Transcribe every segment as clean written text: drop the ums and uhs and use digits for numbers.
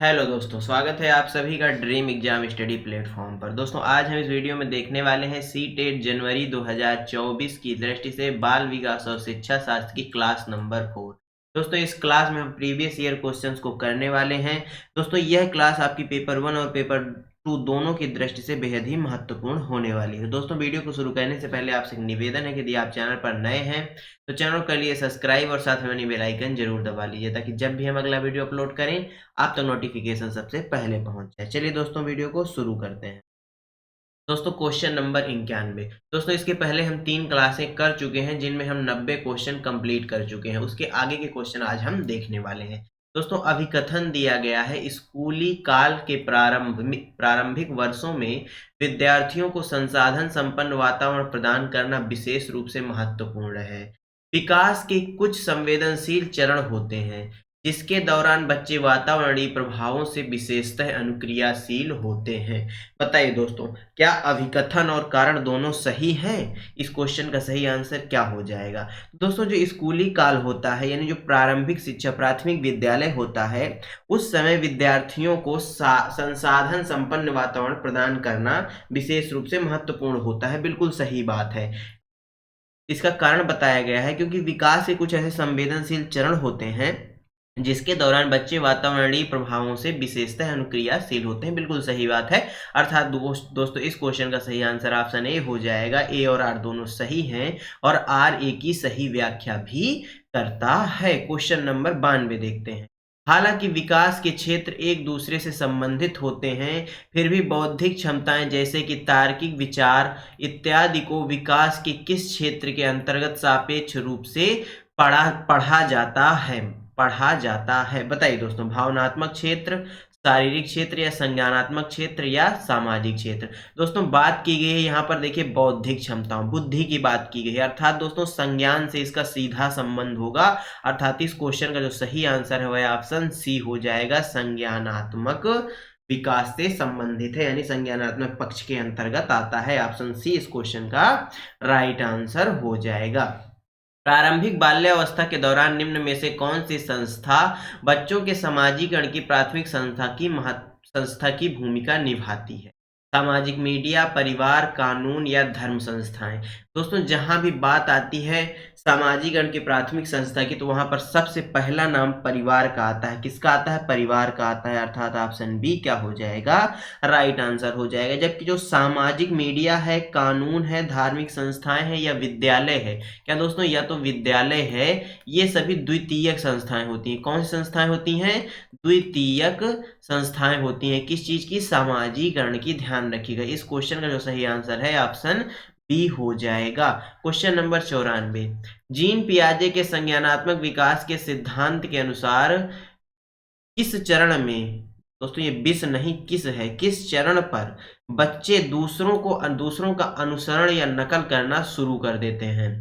Hello दोस्तों, स्वागत है आप सभी का ड्रीम एग्जाम स्टडी प्लेटफॉर्म पर। दोस्तों आज हम इस वीडियो में देखने वाले हैं सी टेट जनवरी 2024 की दृष्टि से बाल विकास और शिक्षा शास्त्र की क्लास नंबर 4। दोस्तों इस क्लास में हम प्रीवियस ईयर क्वेश्चंस को करने वाले हैं। दोस्तों यह क्लास आपकी पेपर 1 और पेपर 2 दोनों की दृष्टि से बेहद ही महत्वपूर्ण होने वाली है। दोस्तों वीडियो को शुरू करने से पहले आपसे एक निवेदन है कि यदि आप चैनल पर नए हैं तो चैनल कर लिए सब्सक्राइब और साथ में बनी बेल आइकन जरूर दबा लीजिए ताकि जब भी हम अगला वीडियो अपलोड करें आप तक नोटिफिकेशन सबसे पहले पहुंच जाए। चलिए दोस्तों वीडियो को शुरू करते हैं। दोस्तों क्वेश्चन नंबर 91। दोस्तों इसके पहले हम 3 क्लासें कर चुके हैं जिनमें हम 90 क्वेश्चन कंप्लीट कर चुके हैं। उसके आगे के क्वेश्चन आज हम देखने वाले हैं। दोस्तों अभिकथन दिया गया है, स्कूली काल के प्रारंभिक वर्षों में विद्यार्थियों को संसाधन संपन्न वातावरण प्रदान करना विशेष रूप से महत्वपूर्ण है। विकास के कुछ संवेदनशील चरण होते हैं जिसके दौरान बच्चे वातावरणीय प्रभावों से विशेषतः अनुक्रियाशील होते हैं। बताइए दोस्तों, क्या अभिकथन और कारण दोनों सही हैं? इस क्वेश्चन का सही आंसर क्या हो जाएगा? दोस्तों जो स्कूली काल होता है यानी जो प्रारंभिक शिक्षा प्राथमिक विद्यालय होता है, उस समय विद्यार्थियों को संसाधन संपन्न वातावरण प्रदान करना विशेष रूप से महत्वपूर्ण होता है। बिल्कुल सही बात है। इसका कारण बताया गया है क्योंकि विकास के कुछ ऐसे संवेदनशील चरण होते हैं जिसके दौरान बच्चे वातावरणीय प्रभावों से विशेषतः अनुक्रियाशील होते हैं। बिल्कुल सही बात है। अर्थात दोस्तों इस क्वेश्चन का सही आंसर ऑप्शन ए हो जाएगा। ए और आर दोनों सही हैं और आर ए की सही व्याख्या भी करता है। क्वेश्चन नंबर 92 देखते हैं। हालांकि विकास के क्षेत्र एक दूसरे से संबंधित होते हैं, फिर भी बौद्धिक क्षमताएं जैसे कि तार्किक विचार इत्यादि को विकास के किस क्षेत्र के अंतर्गत सापेक्ष रूप से पढ़ा जाता है? बताइए दोस्तों, भावनात्मक क्षेत्र, शारीरिक क्षेत्र या संज्ञानात्मक क्षेत्र या सामाजिक क्षेत्र? दोस्तों बात की गई है यहाँ पर, देखिए बौद्धिक क्षमताओं बुद्धि की बात की गई है, अर्थात दोस्तों संज्ञान से इसका सीधा संबंध होगा। अर्थात इस क्वेश्चन का जो सही आंसर है वह ऑप्शन सी हो जाएगा, संज्ञानात्मक विकास से संबंधित है यानी संज्ञानात्मक पक्ष के अंतर्गत आता है। ऑप्शन सी इस क्वेश्चन का राइट आंसर हो जाएगा। प्रारंभिक बाल्यावस्था के दौरान निम्न में से कौन सी संस्था बच्चों के समाजीकरण की प्राथमिक संस्था की भूमिका निभाती है? सामाजिक मीडिया, परिवार, कानून या धर्म संस्थाएं? दोस्तों जहां भी बात आती है सामाजीकरण की प्राथमिक संस्था की तो वहां पर सबसे पहला नाम परिवार का आता है। किसका आता है? परिवार का आता है। अर्थात ऑप्शन बी क्या हो जाएगा? राइट आंसर हो जाएगा। जबकि जो सामाजिक मीडिया है, कानून है, धार्मिक संस्थाएं हैं या विद्यालय है, क्या दोस्तों या तो विद्यालय है, ये सभी द्वितीयक संस्थाएं होती हैं। कौन सी संस्थाएं होती हैं? द्वितीयक संस्थाएं होती हैं। किस चीज की? सामाजीकरण की। ध्यान रखिएगा। इस क्वेश्चन का जो सही आंसर है ऑप्शन बी हो जाएगा। Question number 94। जीन पियाजे के संज्ञानात्मक विकास के सिद्धांत के अनुसार किस चरण में, दोस्तों ये बिस नहीं किस है, किस चरण पर बच्चे दूसरों का अनुसरण या नकल करना शुरू कर देते हैं?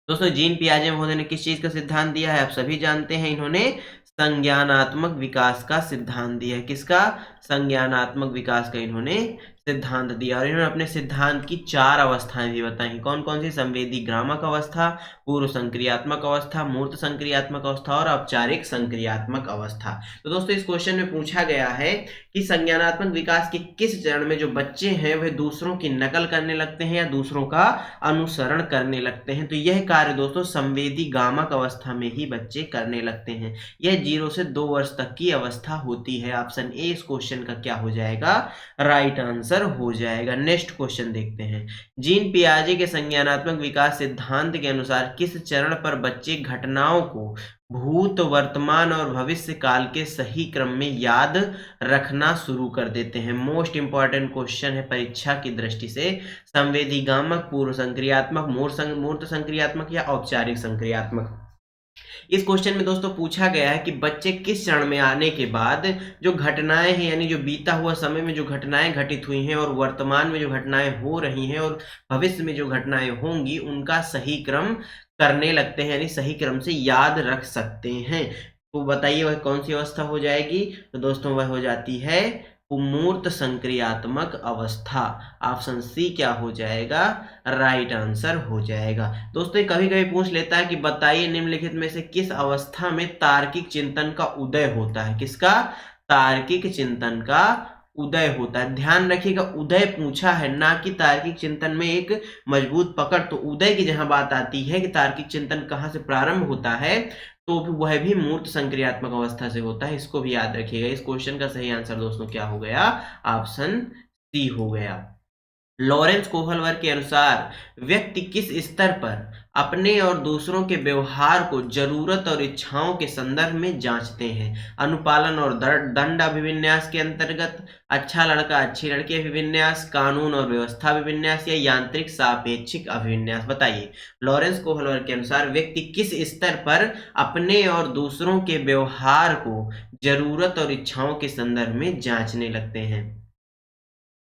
दोस्तों जीन पियाजे महोदय ने किस चीज का सिद्धांत दिया है? आप सभी जानते हैं, इन्होंने संज्ञानात्मक विकास का सिद्धांत दिया है। किसका? संज्ञानात्मक विकास का इन्होंने सिद्धांत दिया और इन्होंने अपने सिद्धांत की 4 अवस्थाएं भी बताई। कौन कौन सी? संवेदी ग्रामक अवस्था, पूर्व संक्रियात्मक अवस्था, मूर्त संक्रियात्मक अवस्था और औपचारिक संक्रियात्मक अवस्था। तो दोस्तों इस क्वेश्चन में पूछा गया है कि संज्ञानात्मक विकास के किस चरण में जो बच्चे हैं वह दूसरों की नकल करने लगते हैं या दूसरों का अनुसरण करने लगते हैं? तो यह कार्य दोस्तों संवेदी गामक अवस्था में ही बच्चे करने लगते हैं। यह 0 से 2 वर्ष तक की अवस्था होती है। ऑप्शन ए इस क्वेश्चन का क्या हो जाएगा? राइट आंसर हो जाएगा। नेक्स्ट क्वेश्चन देखते हैं। जीन पियाजे के संज्ञानात्मक विकास सिद्धांत के अनुसार किस चरण पर बच्चे घटनाओं को भूत, वर्तमान और भविष्य काल के सही क्रम में याद रखना शुरू कर देते हैं? मोस्ट इंपॉर्टेंट क्वेश्चन है परीक्षा की दृष्टि से। संवेदी गामक, पूर्व संक्रियात्मक, मूर्त संक्रियात्मक या औपचारिक संक्रियात्मक? इस क्वेश्चन में दोस्तों पूछा गया है कि बच्चे किस चरण में आने के बाद जो घटनाएं हैं यानी जो बीता हुआ समय में जो घटनाएं घटित हुई हैं और वर्तमान में जो घटनाएं हो रही हैं और भविष्य में जो घटनाएं होंगी उनका सही क्रम करने लगते हैं यानी सही क्रम से याद रख सकते हैं। तो बताइए वह कौन सी अवस्था हो जाएगी? तो दोस्तों वह हो जाती है मूर्त संक्रियात्मक अवस्था। ऑप्शन सी क्या हो जाएगा? राइट आंसर हो जाएगा। दोस्तों कभी कभी पूछ लेता है कि बताइए निम्नलिखित में से किस अवस्था में तार्किक चिंतन का उदय होता है? किसका? तार्किक चिंतन का उदय होता है। ध्यान रखिएगा, उदय पूछा है, ना कि तार्किक चिंतन में एक मजबूत पकड़। तो उदय की जहां बात आती है कि तार्किक चिंतन कहां से प्रारंभ होता है, तो वह भी मूर्त संक्रियात्मक अवस्था से होता है। इसको भी याद रखिएगा। इस क्वेश्चन का सही आंसर दोस्तों क्या हो गया? ऑप्शन सी हो गया। लॉरेंस कोहलवर के अनुसार व्यक्ति किस स्तर पर अपने और दूसरों के व्यवहार को जरूरत और इच्छाओं के संदर्भ में जांचते हैं? अनुपालन और दंड अभिविन्यास के अंतर्गत, अच्छा लड़का अच्छी लड़की अभिविन्यास, कानून और व्यवस्था अभिविन्यास, या यांत्रिक सापेक्षिक अभिविन्यास? बताइए। लॉरेंस कोहलवर के अनुसार व्यक्ति किस स्तर पर अपने और दूसरों के व्यवहार को जरूरत और इच्छाओं के संदर्भ में जांचने लगते हैं?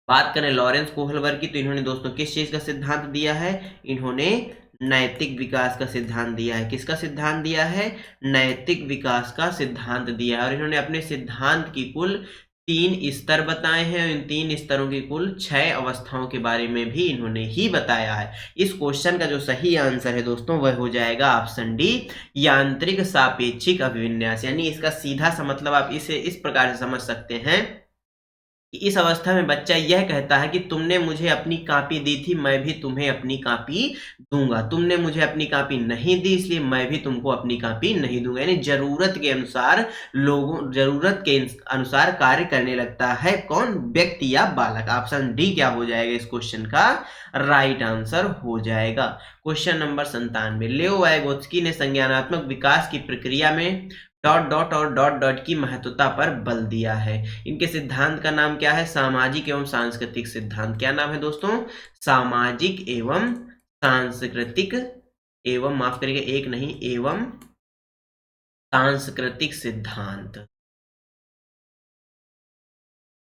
बात करें लॉरेंस कोहलवर की, तो इन्होंने दोस्तों किस चीज का सिद्धांत दिया है? इन्होंने नैतिक विकास का सिद्धांत दिया है। किसका सिद्धांत दिया है? नैतिक विकास का सिद्धांत दिया है। और इन्होंने अपने सिद्धांत की कुल 3 स्तर बताए हैं, और इन 3 स्तरों की कुल 6 अवस्थाओं के बारे में भी इन्होंने ही बताया है। इस क्वेश्चन का जो सही आंसर है दोस्तों वह हो जाएगा ऑप्शन डी, यांत्रिक सापेक्षिक अभिविन्यास। यानी इसका सीधा सा मतलब आप इसे इस प्रकार से समझ सकते हैं कि इस अवस्था में बच्चा यह कहता है कि तुमने मुझे अपनी कॉपी दी थी, मैं भी तुम्हें अपनी कॉपी दूंगा। तुमने मुझे अपनी कॉपी नहीं दी, इसलिए मैं भी तुमको अपनी कॉपी नहीं दूंगा। यानी जरूरत के अनुसार कार्य करने लगता है। कौन? व्यक्ति या बालक। ऑप्शन डी क्या हो जाएगा इस क्वेश्चन का राइट आंसर हो जाएगा। क्वेश्चन नंबर 97, लेओ वाइगोत्स्की ने संज्ञानात्मक विकास की प्रक्रिया में डॉट डॉट और डॉट डॉट की महत्वता पर बल दिया है। इनके सिद्धांत का नाम क्या है? सामाजिक एवं सांस्कृतिक सिद्धांत। क्या नाम है दोस्तों? सामाजिक एवं सांस्कृतिक एवं, माफ करिएगा, एक नहीं, एवं सांस्कृतिक सिद्धांत।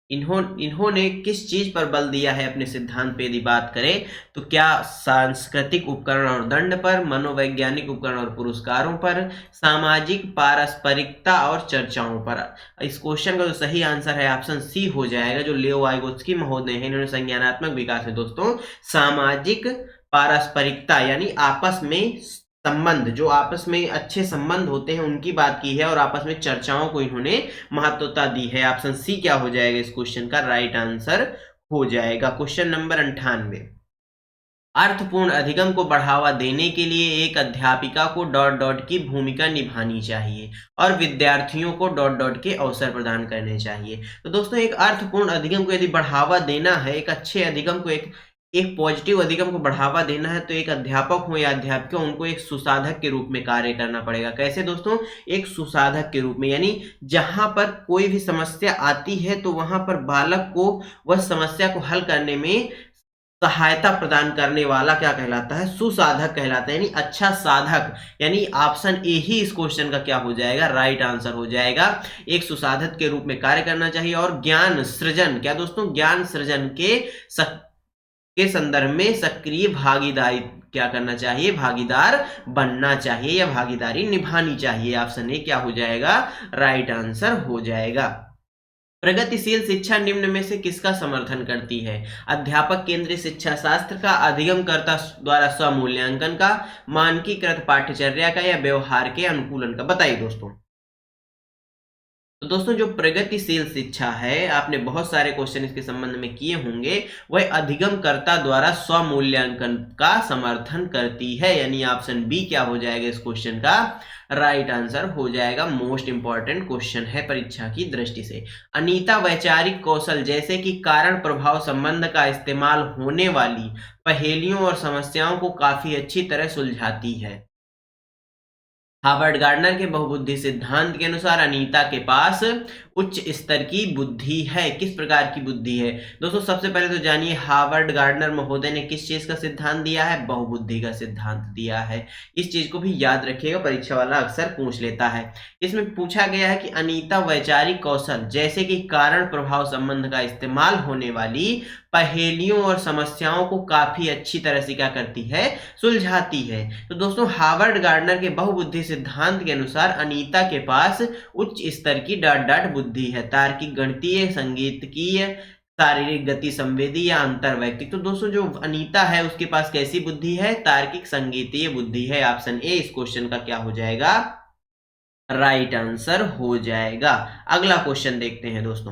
इन्होंने किस चीज पर बल दिया है अपने सिद्धांत पे यदि बात करें तो क्या सांस्कृतिक उपकरण और दंड पर, मनोवैज्ञानिक उपकरण और पुरस्कारों पर, सामाजिक पारस्परिकता और चर्चाओं पर? इस क्वेश्चन का जो सही आंसर है ऑप्शन सी हो जाएगा। जो लेओ वाइगोत्स्की महोदय हैं, इन्होंने संज्ञानात्मक विकास में दोस्तों सामाजिक पारस्परिकता यानी आपस में संबंध, जो आपस में अच्छे संबंध होते हैं उनकी बात की है, और आपस में चर्चाओं को इन्होंने महत्वता दी है। ऑप्शन सी क्या हो जाएगा इस क्वेश्चन का राइट आंसर हो जाएगा। क्वेश्चन नंबर 98, अर्थपूर्ण अधिगम को बढ़ावा देने के लिए एक अध्यापिका को डॉट डॉट की भूमिका निभानी चाहिए और विद्यार्थियों को डॉट डॉट के अवसर प्रदान करने चाहिए। तो दोस्तों एक अर्थपूर्ण अधिगम को यदि बढ़ावा देना है, एक अच्छे अधिगम को, एक पॉजिटिव अधिगम को बढ़ावा देना है, तो एक अध्यापक हो या अध्यापिका, उनको एक सुसाधक के रूप में कार्य करना पड़ेगा। कैसे दोस्तों? एक सुसाधक के रूप में, यानी जहां पर कोई भी समस्या आती है तो वहां पर बालक को वह समस्या को हल करने में सहायता प्रदान करने वाला क्या कहलाता है? सुसाधक कहलाता है, यानी अच्छा साधक। यानी ऑप्शन ए ही इस क्वेश्चन का क्या हो जाएगा राइट आंसर हो जाएगा। एक सुसाधक के रूप में कार्य करना चाहिए और ज्ञान सृजन, क्या दोस्तों? ज्ञान सृजन के संदर्भ में सक्रिय भागीदारी क्या करना चाहिए? भागीदार बनना चाहिए या भागीदारी निभानी चाहिए। ऑप्शन ए क्या हो जाएगा राइट आंसर हो जाएगा। प्रगतिशील शिक्षा निम्न में से किसका समर्थन करती है? अध्यापक केंद्रीय शिक्षा शास्त्र का, अधिगमकर्ता द्वारा स्वमूल्यांकन का, मानकीकृत पाठ्यचर्या का, या व्यवहार के अनुकूलन का? बताइए दोस्तों। तो दोस्तों जो प्रगतिशील शिक्षा है, आपने बहुत सारे क्वेश्चन इसके संबंध में किए होंगे, वह अधिगमकर्ता द्वारा स्वमूल्यांकन का समर्थन करती है। यानी ऑप्शन बी क्या हो जाएगा इस क्वेश्चन का राइट आंसर हो जाएगा। मोस्ट इंपॉर्टेंट क्वेश्चन है परीक्षा की दृष्टि से। अनीता वैचारिक कौशल जैसे कि कारण प्रभाव संबंध का इस्तेमाल होने वाली पहेलियों और समस्याओं को काफी अच्छी तरह सुलझाती है। हार्वर्ड गार्डनर के बहुबुद्धि सिद्धांत के अनुसार अनीता के पास उच्च स्तर की बुद्धि है। किस प्रकार की बुद्धि है दोस्तों? सबसे पहले तो जानिए हार्वर्ड गार्डनर महोदय ने किस चीज का सिद्धांत दिया है? बहुबुद्धि का सिद्धांत दिया है। इस चीज को भी याद रखिएगा, परीक्षा वाला अक्सर पूछ लेता है। इसमें पूछा गया है कि अनीता वैचारिक कौशल जैसे कि कारण प्रभाव संबंध का इस्तेमाल होने वाली पहेलियों और समस्याओं को काफी अच्छी तरह से क्या करती है? सुलझाती है। तो दोस्तों हार्वर्ड गार्डनर के बहुबुद्धि सिद्धांत के अनुसार अनीता के पास उच्च स्तर की डॉट डॉट बुद्धि है। तार्किक, गणितीय, संगीतकीय, शारीरिक, गति संवेदी या अंतर्वैयक्तिक। तो दोस्तों जो अनीता है उसके पास कैसी बुद्धि है? तार्किक संगीतीय बुद्धि है। ऑप्शन ए इस क्वेश्चन का क्या हो जाएगा राइट आंसर हो जाएगा। अगला क्वेश्चन देखते हैं दोस्तों।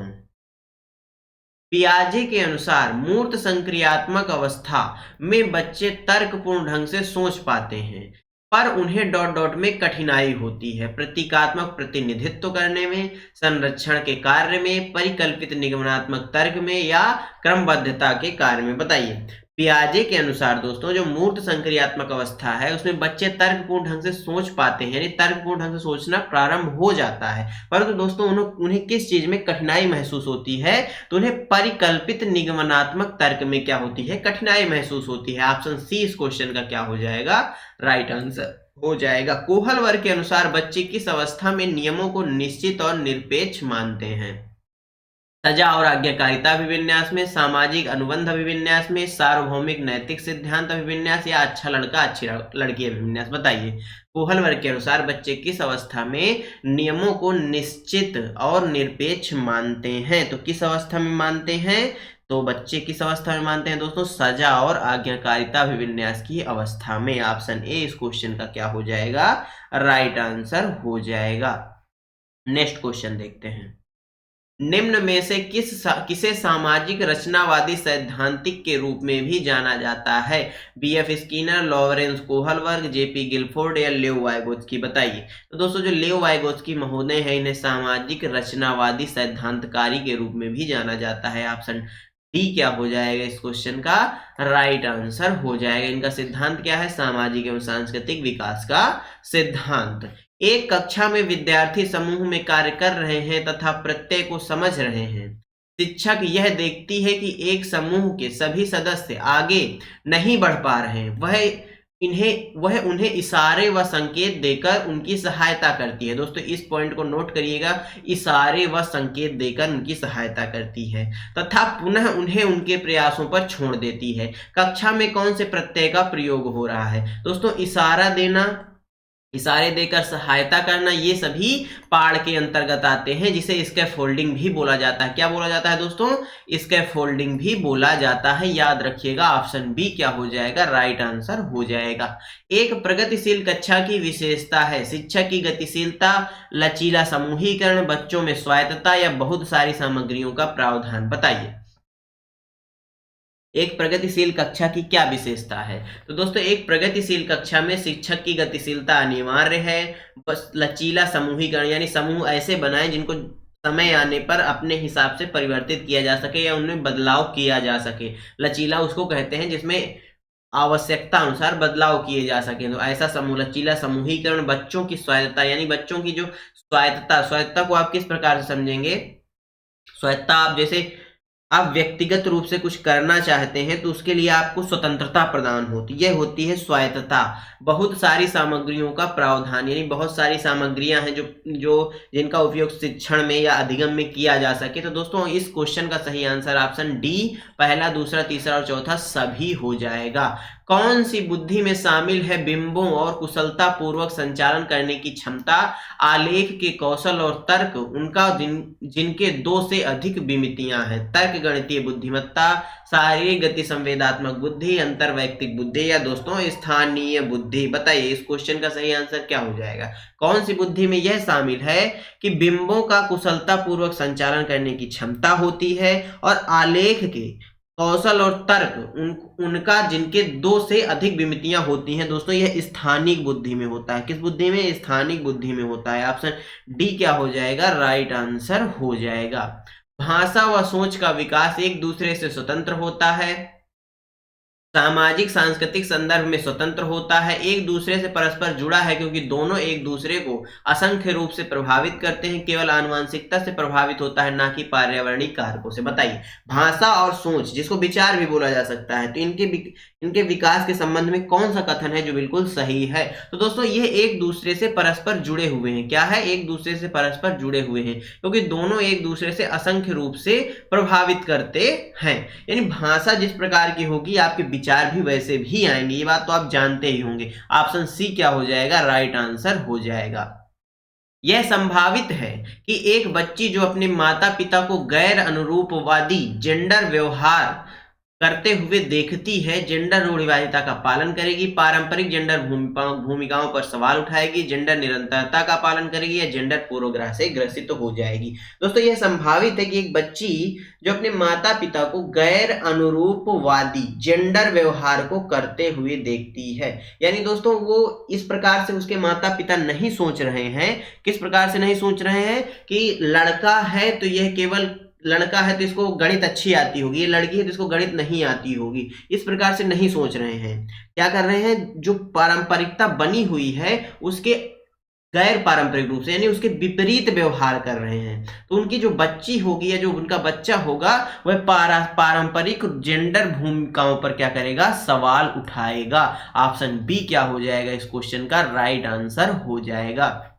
पियाजे के अनुसार मूर्त संक्रियात्मक अवस्था में बच्चे तर्कपूर्ण ढंग से सोच पाते हैं, पर उन्हें डॉट डॉट में कठिनाई होती है। प्रतीकात्मक प्रतिनिधित्व करने में, संरक्षण के कार्य में, परिकल्पित निगमनात्मक तर्क में या क्रमबद्धता के कार्य में। बताइए। पियाजे के अनुसार दोस्तों जो मूर्त संक्रियात्मक अवस्था है उसमें बच्चे तर्कपूर्ण ढंग से सोच पाते हैं, यानी तर्कपूर्ण ढंग से सोचना प्रारंभ हो जाता है, परंतु दोस्तों उन्हें किस चीज में कठिनाई महसूस होती है, तो उन्हें परिकल्पित निगमनात्मक तर्क में क्या होती है, कठिनाई महसूस होती है। ऑप्शन सी इस क्वेश्चन का क्या हो जाएगा, राइट आंसर हो जाएगा। कोहल वर्ग के अनुसार बच्चे किस अवस्था में नियमों को निश्चित और निरपेक्ष मानते हैं? सजा और आज्ञाकारिता अभिविन्यास में, सामाजिक अनुबंध अभिविन्यास में, सार्वभौमिक नैतिक सिद्धांत अभिविन्यास या अच्छा लड़का अच्छी लड़की अभिविन्यास। बताइए। कोहल वर्ग के अनुसार बच्चे किस अवस्था में नियमों को निश्चित और निरपेक्ष मानते हैं? तो किस अवस्था में मानते हैं? तो बच्चे किस अवस्था में मानते हैं दोस्तों? सजा और आज्ञाकारिता अभिविन्यास की अवस्था में। ऑप्शन ए इस क्वेश्चन का क्या हो जाएगा, राइट आंसर हो जाएगा। नेक्स्ट क्वेश्चन देखते हैं। निम्न में से किसे सामाजिक रचनावादी सैद्धांतिक के रूप में भी जाना जाता है? बीएफ स्किनर, लॉरेंस कोहल वर्ग, जेपी गिलफोर्ड या लेव वाइगोत्स्की। बताइए। तो दोस्तों जो लेव वाइगोत्स्की महोदय है इन्हें सामाजिक रचनावादी सैद्धांतकारी के रूप में भी जाना जाता है। ऑप्शन डी क्या हो जाएगा इस क्वेश्चन का, राइट आंसर हो जाएगा। इनका सिद्धांत क्या है? सामाजिक एवं सांस्कृतिक विकास का सिद्धांत। एक कक्षा में विद्यार्थी समूह में कार्य कर रहे हैं तथा प्रत्यय को समझ रहे हैं। शिक्षक यह देखती है कि एक समूह के सभी सदस्य आगे नहीं बढ़ पा रहे हैं, वह उन्हें इशारे व संकेत देकर उनकी सहायता करती है। दोस्तों इस पॉइंट को नोट करिएगा, इशारे व संकेत देकर उनकी सहायता करती है तथा पुनः उन्हें उनके प्रयासों पर छोड़ देती है। कक्षा में कौन से प्रत्यय का प्रयोग हो रहा है? दोस्तों इशारा देना, इशारे देकर सहायता करना, ये सभी पाठ के अंतर्गत आते हैं, जिसे स्कैफोल्डिंग भी बोला जाता है। क्या बोला जाता है दोस्तों? स्कैफोल्डिंग भी बोला जाता है। याद रखिएगा ऑप्शन बी क्या हो जाएगा, राइट आंसर हो जाएगा। एक प्रगतिशील कक्षा की विशेषता है शिक्षक की गतिशीलता, लचीला समूहीकरण, बच्चों में स्वायत्तता या बहुत सारी सामग्रियों का प्रावधान। बताइए। एक प्रगतिशील कक्षा की क्या विशेषता है? तो दोस्तों एक प्रगतिशील कक्षा में शिक्षक की गतिशीलता अनिवार्य है। बस लचीला समूहीकरण, यानी समूह ऐसे बनाएं जिनको समय आने पर अपने हिसाब से परिवर्तित किया जा सके या उनमें बदलाव किया जा सके। लचीला उसको कहते हैं जिसमें आवश्यकता अनुसार बदलाव किए जा सके, तो ऐसा समूह लचीला समूहीकरण। बच्चों की स्वायत्तता, यानी बच्चों की जो स्वायत्तता को आप किस प्रकार से समझेंगे? स्वायत्तता आप जैसे आप व्यक्तिगत रूप से कुछ करना चाहते हैं तो उसके लिए आपको स्वतंत्रता प्रदान होती है, यह होती है स्वायत्तता। बहुत सारी सामग्रियों का प्रावधान, यानी बहुत सारी सामग्रियां हैं जो जिनका उपयोग शिक्षण में या अधिगम में किया जा सके। तो दोस्तों इस क्वेश्चन का सही आंसर ऑप्शन डी पहला, दूसरा, तीसरा और चौथा सभी हो जाएगा। कौन सी बुद्धि में शामिल है बिंबों और कुशलता पूर्वक संचालन करने की क्षमता, आलेख के कौशल और तर्क उनका जिनके दो से अधिक विमितियां हैं? तर्क गणितीय बुद्धिमत्ता, शारीरिक गति संवेदात्मक बुद्धि, अंतर्वैयक्तिक बुद्धि या दोस्तों स्थानीय बुद्धि। बताइए इस क्वेश्चन का सही आंसर क्या हो जाएगा? कौन सी बुद्धि में यह शामिल है कि बिंबों का कुशलता पूर्वक संचालन करने की क्षमता होती है और आलेख के कौशल और तर्क उनका जिनके दो से अधिक विमितियां होती हैं? दोस्तों यह स्थानिक बुद्धि में होता है। किस बुद्धि में? स्थानिक बुद्धि में होता है। ऑप्शन डी क्या हो जाएगा, राइट आंसर हो जाएगा। भाषा व सोच का विकास एक दूसरे से स्वतंत्र होता है, सामाजिक सांस्कृतिक संदर्भ में स्वतंत्र होता है, एक दूसरे से परस्पर जुड़ा है क्योंकि दोनों एक दूसरे को असंख्य रूप से प्रभावित करते हैं, केवल आनुवंशिकता से प्रभावित होता है ना कि पर्यावरणीय कारकों से। बताइए। भाषा और सोच, जिसको विचार भी बोला जा सकता है, तो इनके विकास के संबंध में कौन सा कथन है जो बिल्कुल सही है? तो दोस्तों ये एक दूसरे से परस्पर जुड़े हुए हैं। क्या है? एक दूसरे से परस्पर जुड़े हुए हैं क्योंकि दोनों एक दूसरे से असंख्य रूप से प्रभावित करते हैं। यानी भाषा जिस प्रकार की होगी आपके विचार भी वैसे भी आएंगे, ये बात तो आप जानते ही होंगे। ऑप्शन सी क्या हो जाएगा, राइट आंसर हो जाएगा। यह संभावित है कि एक बच्ची जो अपने माता पिता को गैर अनुरूपवादी जेंडर व्यवहार करते हुए देखती है, जेंडर रूढ़िवादिता का पालन करेगी, पारंपरिक जेंडर भूमिकाओं पर सवाल उठाएगी, जेंडर निरंतरता का पालन करेगी या जेंडर पूर्वाग्रह से ग्रसित हो जाएगी। दोस्तों यह संभावित है कि एक बच्ची जो अपने माता पिता को गैर अनुरूपवादी जेंडर व्यवहार को करते हुए देखती है, यानी दोस्तों वो इस प्रकार से उसके माता पिता नहीं सोच रहे हैं। किस प्रकार से नहीं सोच रहे हैं कि लड़का है तो यह केवल लड़का है तो इसको गणित अच्छी आती होगी, ये लड़की है तो इसको गणित नहीं आती होगी, इस प्रकार से नहीं सोच रहे हैं। क्या कर रहे हैं, जो पारंपरिकता बनी हुई है उसके गैर पारंपरिक रूप से यानी उसके विपरीत व्यवहार कर रहे हैं। तो उनकी जो बच्ची होगी या जो उनका बच्चा होगा वह पारंपरिक जेंडर भूमिकाओं पर क्या करेगा, सवाल उठाएगा। ऑप्शन बी क्या हो जाएगा इस क्वेश्चन का राइट आंसर हो जाएगा।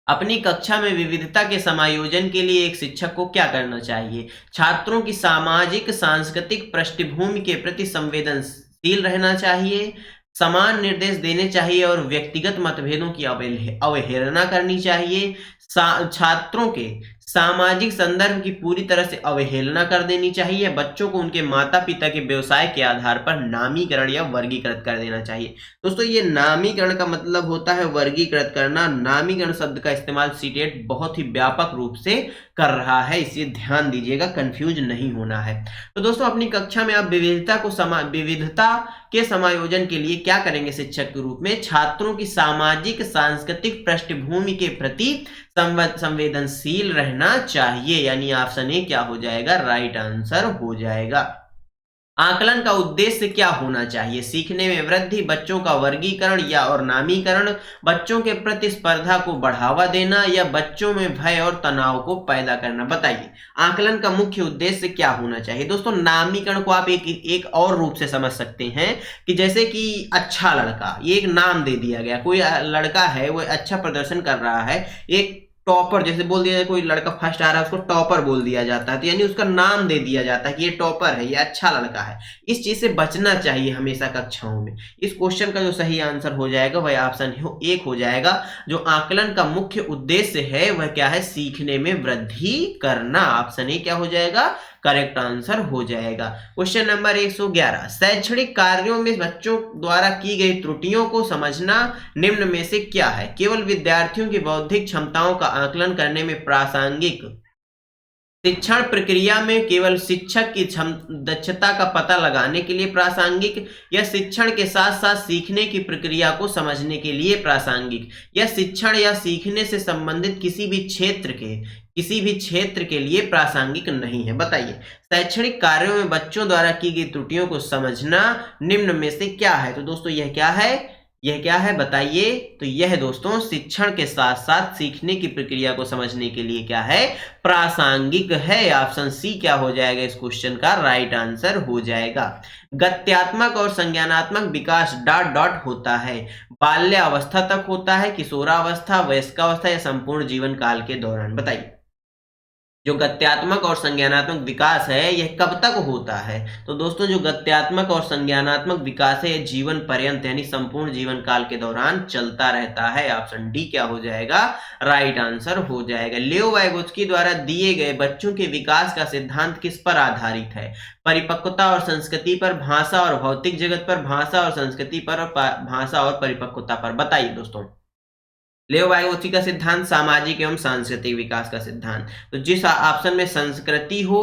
अपनी कक्षा में विविधता के समायोजन के लिए एक शिक्षक को क्या करना चाहिए? छात्रों की सामाजिक सांस्कृतिक पृष्ठभूमि के प्रति संवेदनशील रहना चाहिए, समान निर्देश देने चाहिए और व्यक्तिगत मतभेदों की अवहेलना करनी चाहिए, छात्रों के सामाजिक संदर्भ की पूरी तरह से अवहेलना कर देनी चाहिए, बच्चों को उनके माता पिता के व्यवसाय के आधार पर नामीकरण या वर्गीकृत कर देना चाहिए। दोस्तों ये नामीकरण का मतलब होता है वर्गीकृत करना। नामीकरण शब्द का इस्तेमाल सीटेट बहुत ही व्यापक रूप से कर रहा है, इसलिए ध्यान दीजिएगा, कंफ्यूज नहीं होना है। तो दोस्तों अपनी कक्षा में आप विविधता के समायोजन के लिए क्या करेंगे शिक्षक के रूप में? छात्रों की सामाजिक सांस्कृतिक पृष्ठभूमि के प्रति संवेदनशील रहना चाहिए, यानी ऑप्शन ए क्या हो जाएगा, राइट आंसर हो जाएगा। आकलन का उद्देश्य क्या होना चाहिए? सीखने में वृद्धि, बच्चों का वर्गीकरण या और नामीकरण, बच्चों के प्रति स्पर्धा को बढ़ावा देना या बच्चों में भय और तनाव को पैदा करना। बताइए आकलन का मुख्य उद्देश्य क्या होना चाहिए? दोस्तों नामीकरण को आप एक और रूप से समझ सकते हैं कि जैसे कि अच्छा लड़का, ये एक नाम दे दिया गया, कोई लड़का है वो अच्छा प्रदर्शन कर रहा है, एक टॉपर जैसे बोल दिया जाए, कोई लड़का फर्स्ट आ रहा है उसको टॉपर बोल दिया जाता है, तो यानी उसका नाम दे दिया जाता है कि ये टॉपर है, ये अच्छा लड़का है। इस चीज से बचना चाहिए हमेशा कक्षाओं में। इस क्वेश्चन का जो सही आंसर हो जाएगा वह ऑप्शन एक हो जाएगा। जो आकलन का मुख्य उद्देश्य है वह क्या है? सीखने में वृद्धि करना। ऑप्शन ए क्या हो जाएगा, करेक्ट आंसर हो जाएगा। क्वेश्चन नंबर 111, शैक्षणिक कार्यों में बच्चों द्वारा की गई त्रुटियों को समझना निम्न में से क्या है? केवल विद्यार्थियों की बौद्धिक क्षमताओं का आकलन करने में प्रासंगिक, शिक्षण प्रक्रिया में केवल शिक्षक की दक्षता का पता लगाने के लिए प्रासंगिक, या शिक्षण के साथ साथ सीखने की प्रक्रिया को समझने के लिए प्रासंगिक, या शिक्षण या सीखने से संबंधित किसी भी क्षेत्र के लिए प्रासंगिक नहीं है। बताइए शैक्षणिक कार्यों में बच्चों द्वारा की गई त्रुटियों को समझना निम्न में से क्या है? तो दोस्तों यह क्या है, यह क्या है बताइए? तो यह दोस्तों शिक्षण के साथ साथ सीखने की प्रक्रिया को समझने के लिए क्या है? प्रासंगिक है। ऑप्शन सी क्या हो जाएगा इस क्वेश्चन का राइट आंसर हो जाएगा। गत्यात्मक और संज्ञानात्मक विकास डॉट डॉट होता है, बाल्यावस्था तक होता है, किशोरावस्था, वयस्कावस्था या संपूर्ण जीवन काल के दौरान। बताइए जो गत्यात्मक और संज्ञानात्मक विकास है यह कब तक होता है? तो दोस्तों जो गत्यात्मक और संज्ञानात्मक विकास है यह जीवन पर्यंत यानी संपूर्ण जीवन काल के दौरान चलता रहता है। ऑप्शन डी क्या हो जाएगा, राइट आंसर हो जाएगा। लियो वाइगोत्स्की द्वारा दिए गए बच्चों के विकास का सिद्धांत किस पर आधारित है? परिपक्वता और संस्कृति पर, भाषा और भौतिक जगत पर, भाषा और संस्कृति पर, भाषा और परिपक्वता पर। बताइए दोस्तों लियो वाइगोत्स्की का सिद्धांत सामाजिक एवं सांस्कृतिक विकास का सिद्धांत। तो जिस ऑप्शन में संस्कृति हो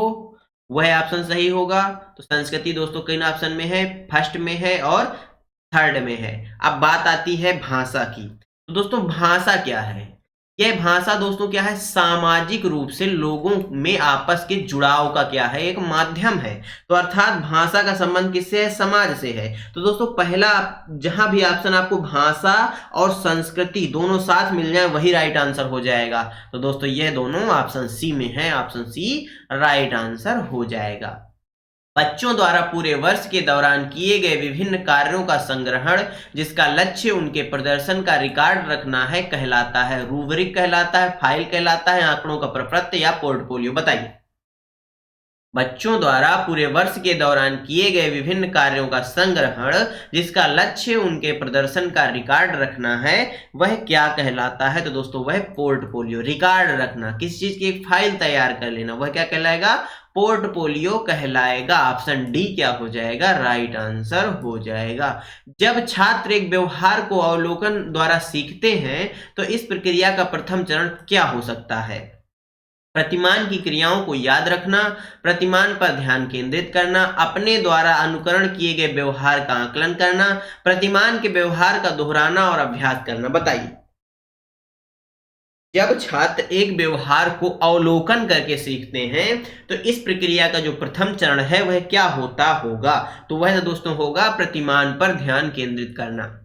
वह ऑप्शन सही होगा। तो संस्कृति दोस्तों किन ऑप्शन में है? फर्स्ट में है और थर्ड में है। अब बात आती है भाषा की। तो दोस्तों भाषा क्या है? यह भाषा दोस्तों क्या है? सामाजिक रूप से लोगों में आपस के जुड़ाव का क्या है? एक माध्यम है। तो अर्थात भाषा का संबंध किससे है? समाज से है। तो दोस्तों पहला जहां भी ऑप्शन आपको भाषा और संस्कृति दोनों साथ मिल जाए वही राइट आंसर हो जाएगा। तो दोस्तों यह दोनों ऑप्शन सी में है, ऑप्शन सी राइट आंसर हो जाएगा। बच्चों द्वारा पूरे वर्ष के दौरान किए गए विभिन्न कार्यों का संग्रहण जिसका लक्ष्य उनके प्रदर्शन का रिकॉर्ड रखना है कहलाता है रूब्रिक कहलाता है, फाइल कहलाता है, आंकड़ों का प्रपत्र या पोर्टफोलियो। बताइए बच्चों द्वारा पूरे वर्ष के दौरान किए गए विभिन्न कार्यों का संग्रहण जिसका लक्ष्य उनके प्रदर्शन का रिकॉर्ड रखना है वह क्या कहलाता है? तो दोस्तों वह पोर्टफोलियो, रिकॉर्ड रखना, किसी चीज की एक फाइल तैयार कर लेना, वह क्या कहलाएगा? पोर्टफोलियो कहलाएगा। ऑप्शन डी क्या हो जाएगा? राइट आंसर हो जाएगा। जब छात्र एक व्यवहार को अवलोकन द्वारा सीखते हैं तो इस प्रक्रिया का प्रथम चरण क्या हो सकता है? प्रतिमान की क्रियाओं को याद रखना, प्रतिमान पर ध्यान केंद्रित करना, अपने द्वारा अनुकरण किए गए व्यवहार का आकलन करना, प्रतिमान के व्यवहार का दोहराना और अभ्यास करना। बताइए, जब छात्र एक व्यवहार को अवलोकन करके सीखते हैं तो इस प्रक्रिया का जो प्रथम चरण है वह क्या होता होगा? तो वह दोस्तों होगा प्रतिमान पर ध्यान केंद्रित करना।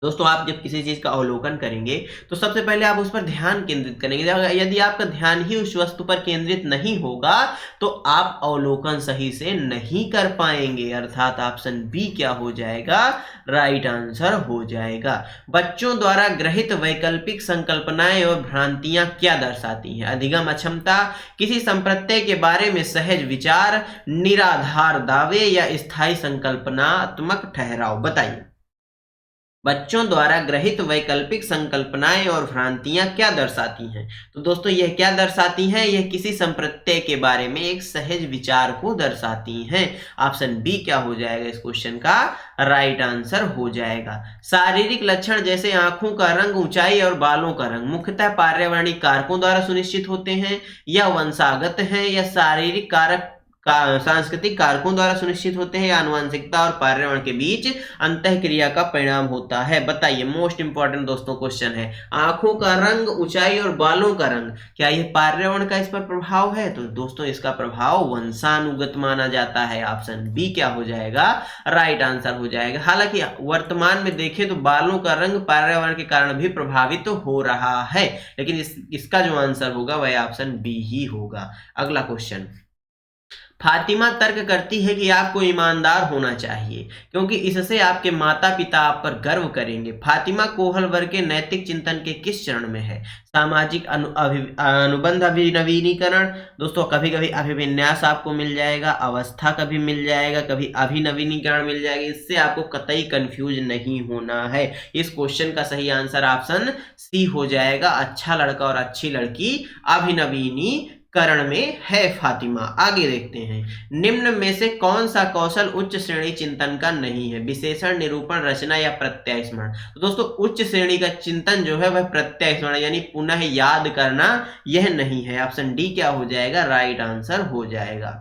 दोस्तों आप जब किसी चीज का अवलोकन करेंगे तो सबसे पहले आप उस पर ध्यान केंद्रित करेंगे। यदि आपका ध्यान ही उस वस्तु पर केंद्रित नहीं होगा तो आप अवलोकन सही से नहीं कर पाएंगे, अर्थात ऑप्शन बी क्या हो जाएगा? राइट आंसर हो जाएगा। बच्चों द्वारा ग्रहित वैकल्पिक संकल्पनाएं और भ्रांतियां क्या दर्शाती हैं? अधिगम अक्षमता, किसी संप्रत्यय के बारे में सहज विचार, निराधार दावे या स्थायी संकल्पनात्मक ठहराव। बताइए, बच्चों द्वारा ग्रहित वैकल्पिक संकल्पनाएं और भ्रांतियां क्या दर्शाती हैं? तो दोस्तों यह क्या दर्शाती हैं? यह किसी संप्रत्यय के बारे में एक सहज विचार को दर्शाती हैं। ऑप्शन बी क्या हो जाएगा इस क्वेश्चन का? राइट आंसर हो जाएगा। शारीरिक लक्षण जैसे आंखों का रंग, ऊंचाई और बालों का रंग मुख्यतः पर्यावरणीय कारकों द्वारा सुनिश्चित होते हैं या वंशागत हैं या शारीरिक कारक सांस्कृतिक कारकों द्वारा सुनिश्चित होते हैं या आनुवंशिकता और पर्यावरण के बीच अंतःक्रिया का परिणाम होता है? बताइए, मोस्ट इंपॉर्टेंट दोस्तों क्वेश्चन है। आंखों का रंग, ऊंचाई और बालों का रंग, क्या ये पर्यावरण का इस पर प्रभाव है? तो दोस्तों इसका प्रभाव वंशानुगत माना जाता है। ऑप्शन बी क्या हो जाएगा? राइट आंसर हो जाएगा। हालांकि वर्तमान में देखें तो बालों का रंग पर्यावरण के कारण भी प्रभावित हो रहा है, लेकिन इसका जो आंसर होगा वह ऑप्शन बी ही होगा। अगला क्वेश्चन, फातिमा तर्क करती है कि आपको ईमानदार होना चाहिए क्योंकि इससे आपके माता पिता आप पर गर्व करेंगे। फातिमा कोहल वर्ग के नैतिक चिंतन के किस चरण में है? सामाजिक अनुबंध अभिनवीनीकरण, दोस्तों कभी कभी अभिविन्यास आपको मिल जाएगा, अवस्था कभी मिल जाएगा, कभी अभिनवीनीकरण मिल जाएगा। इससे आपको कतई कंफ्यूज नहीं होना है। इस क्वेश्चन का सही आंसर ऑप्शन सी हो जाएगा। अच्छा लड़का और अच्छी लड़की अभिनवीनीकरण में है फातिमा। आगे देखते हैं, निम्न में से कौन सा कौशल उच्च श्रेणी चिंतन का नहीं है? विशेषण, निरूपण, रचना या प्रत्यय स्मरण। तो दोस्तों उच्च श्रेणी का चिंतन जो है वह प्रत्यय स्मरण यानी पुनः याद करना यह नहीं है। ऑप्शन डी क्या हो जाएगा? राइट आंसर हो जाएगा।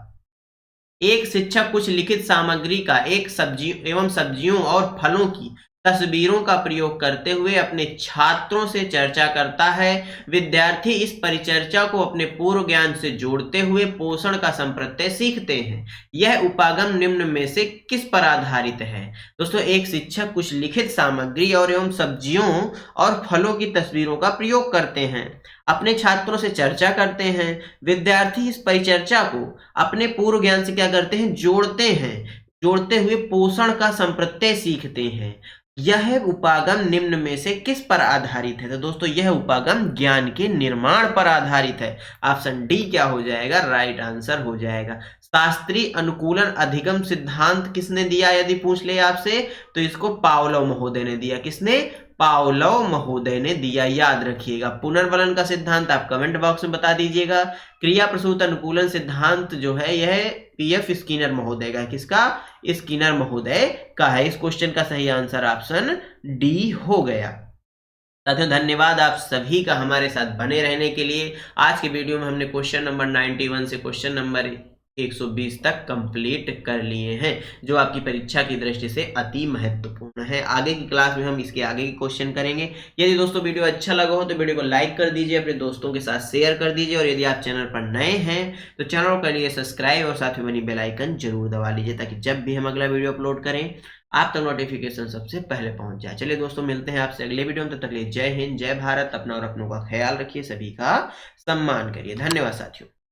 एक शिक्षक कुछ लिखित सामग्री का एक सब्जियों और फलों की तस्वीरों का प्रयोग करते हुए अपने छात्रों से चर्चा करता है। विद्यार्थी इस परिचर्चा को अपने पूर्व ज्ञान से जोड़ते हुए पोषण का संप्रत्यय सीखते हैं। यह उपागम निम्न में से किस पर आधारित है? दोस्तों एक शिक्षक कुछ लिखित सामग्री और एवं सब्जियों और फलों की तस्वीरों का प्रयोग करते हैं, अपने छात्रों से चर्चा करते हैं। विद्यार्थी इस परिचर्चा को अपने पूर्व ज्ञान से क्या करते हैं? जोड़ते हैं, जोड़ते हुए पोषण का संप्रत्यय सीखते हैं। यह उपागम निम्न में से किस पर आधारित है? तो दोस्तों यह उपागम ज्ञान के निर्माण पर आधारित है। ऑप्शन डी क्या हो जाएगा? राइट आंसर हो जाएगा। शास्त्रीय अनुकूलन अधिगम सिद्धांत किसने दिया? यदि पूछ ले आपसे तो इसको पावलोव महोदय ने दिया। किसने? पावलोव महोदय ने दिया, याद रखिएगा। पुनर्वलन का सिद्धांत आप कमेंट बॉक्स में बता दीजिएगा। क्रिया प्रसूत अनुकूलन सिद्धांत जो है यह पीएफ स्किनर महोदय का, किसका? स्किनर महोदय का है। इस क्वेश्चन का सही आंसर ऑप्शन डी हो गया। साथियों धन्यवाद आप सभी का हमारे साथ बने रहने के लिए। आज के वीडियो में हमने क्वेश्चन नंबर 91 से क्वेश्चन नंबर 120 तक कंप्लीट कर लिए हैं, जो आपकी परीक्षा की दृष्टि से अति महत्वपूर्ण है। आगे की क्लास में हम इसके आगे के क्वेश्चन करेंगे। यदि दोस्तों वीडियो अच्छा लगा हो तो वीडियो को लाइक कर दीजिए, अपने दोस्तों के साथ शेयर कर दीजिए, और यदि आप चैनल पर नए हैं तो चैनल को कर लीजिए सब्सक्राइब और साथ में बनी बेल आइकन जरूर दबा लीजिए, ताकि जब भी हम अगला वीडियो अपलोड करें आप तक नोटिफिकेशन सबसे पहले पहुंच जाए। चलिए दोस्तों मिलते हैं आपसे अगले वीडियो में, तब तक के लिए जय हिंद, जय भारत। अपना और अपनों का ख्याल रखिए, सभी का सम्मान करिए। धन्यवाद साथियों।